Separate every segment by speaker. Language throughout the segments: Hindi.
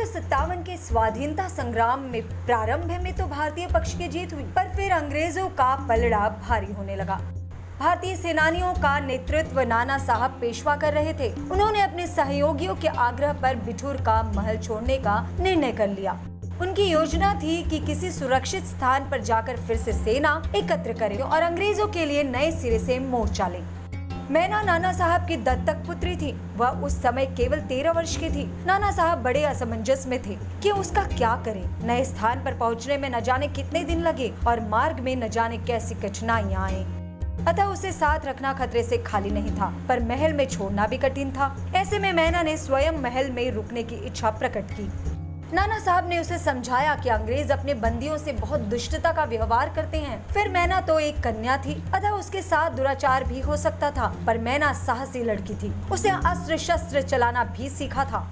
Speaker 1: सत्तावन के स्वाधीनता संग्राम में प्रारंभ में तो भारतीय पक्ष की जीत हुई, पर फिर अंग्रेजों का पलड़ा भारी होने लगा। भारतीय सेनानियों का नेतृत्व नाना साहब पेशवा कर रहे थे। उन्होंने अपने सहयोगियों के आग्रह पर बिठूर का महल छोड़ने का निर्णय कर लिया। उनकी योजना थी कि किसी सुरक्षित स्थान पर जाकर फिर से सेना एकत्र करें और अंग्रेजों के लिए नए सिरे से मोर्चा लें। मैना नाना साहब की दत्तक पुत्री थी। वह उस समय केवल 13 वर्ष की थी। नाना साहब बड़े असमंजस में थे कि उसका क्या करें। नए स्थान पर पहुंचने में न जाने कितने दिन लगे और मार्ग में न जाने कैसी कठिनाइयां आए। अतः उसे साथ रखना खतरे से खाली नहीं था, पर महल में छोड़ना भी कठिन था। ऐसे में मैना ने स्वयं महल में रुकने की इच्छा प्रकट की। नाना साहब ने उसे समझाया कि अंग्रेज अपने बंदियों से बहुत दुष्टता का व्यवहार करते हैं। फिर मैना तो एक कन्या थी, अतः उसके साथ दुराचार भी हो सकता था, पर मैना साहसी लड़की थी। उसे अस्त्र शस्त्र चलाना भी सीखा था।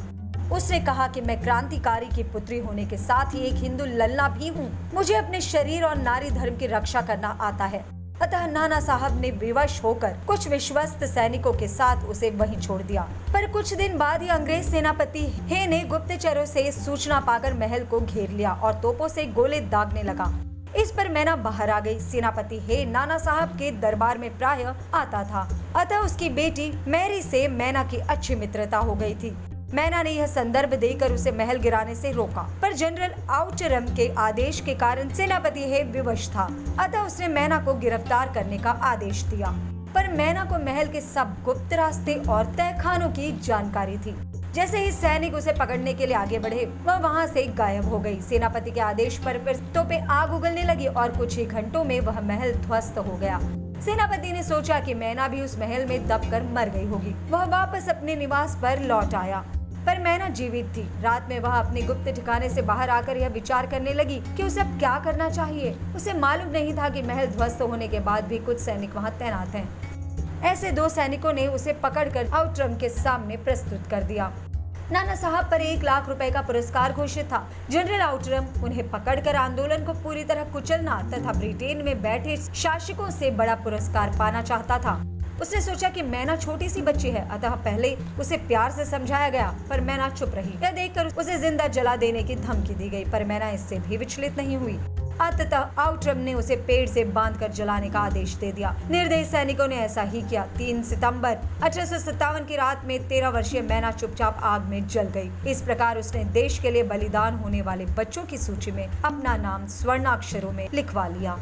Speaker 1: उसने कहा कि मैं क्रांतिकारी की पुत्री होने के साथ ही एक हिंदू लल्ला भी हूँ। मुझे अपने शरीर और नारी धर्म की रक्षा करना आता है। अतः नाना साहब ने विवश होकर कुछ विश्वस्त सैनिकों के साथ उसे वहीं छोड़ दिया। पर कुछ दिन बाद ही अंग्रेज सेनापति हे ने गुप्तचरों से सूचना पाकर महल को घेर लिया और तोपों से गोले दागने लगा। इस पर मैना बाहर आ गई। सेनापति हे नाना साहब के दरबार में प्रायः आता था, अतः उसकी बेटी मैरी से मैना की अच्छी मित्रता हो गई थी। मैना ने यह संदर्भ देकर उसे महल गिराने से रोका, पर जनरल आउचरम के आदेश के कारण सेनापति हे विवश था। अतः उसने मैना को गिरफ्तार करने का आदेश दिया। पर मैना को महल के सब गुप्त रास्ते और तहखानों की जानकारी थी। जैसे ही सैनिक उसे पकड़ने के लिए आगे बढ़े, वह वहां से गायब हो गई। सेनापति के आदेश पर फिर तोपें आग उगलने लगी और कुछ ही घंटों में वह महल ध्वस्त हो गया। सेनापति ने सोचा कि मैना भी उस महल में दबकर मर गई होगी। वह वापस अपने निवास पर लौट आया, पर मैना जीवित थी। रात में वह अपने गुप्त ठिकाने से बाहर आकर यह विचार करने लगी कि उसे अब क्या करना चाहिए। उसे मालूम नहीं था कि महल ध्वस्त होने के बाद भी कुछ सैनिक वहां तैनात हैं। ऐसे 2 सैनिकों ने उसे पकड़कर आउटरम के सामने प्रस्तुत कर दिया। नाना साहब पर 1 लाख रुपए का पुरस्कार घोषित था। जनरल आउटरम उन्हें पकड़कर आंदोलन को पूरी तरह कुचलना तथा ब्रिटेन में बैठे शासकों से बड़ा पुरस्कार पाना चाहता था। उसने सोचा कि मैना छोटी सी बच्ची है, अतः पहले उसे प्यार से समझाया गया, पर मैना चुप रही। यह देखकर उसे जिंदा जला देने की धमकी दी गई, पर मैना इससे भी विचलित नहीं हुई। अंततः आउटरम ने उसे पेड़ से बांधकर जलाने का आदेश दे दिया। निर्दयी सैनिकों ने ऐसा ही किया। 3 सितंबर 1857 की रात में 13 वर्षीय मैना चुपचाप आग में जल गई। इस प्रकार उसने देश के लिए बलिदान होने वाले बच्चों की सूची में अपना नाम स्वर्णाक्षरों में लिखवा लिया।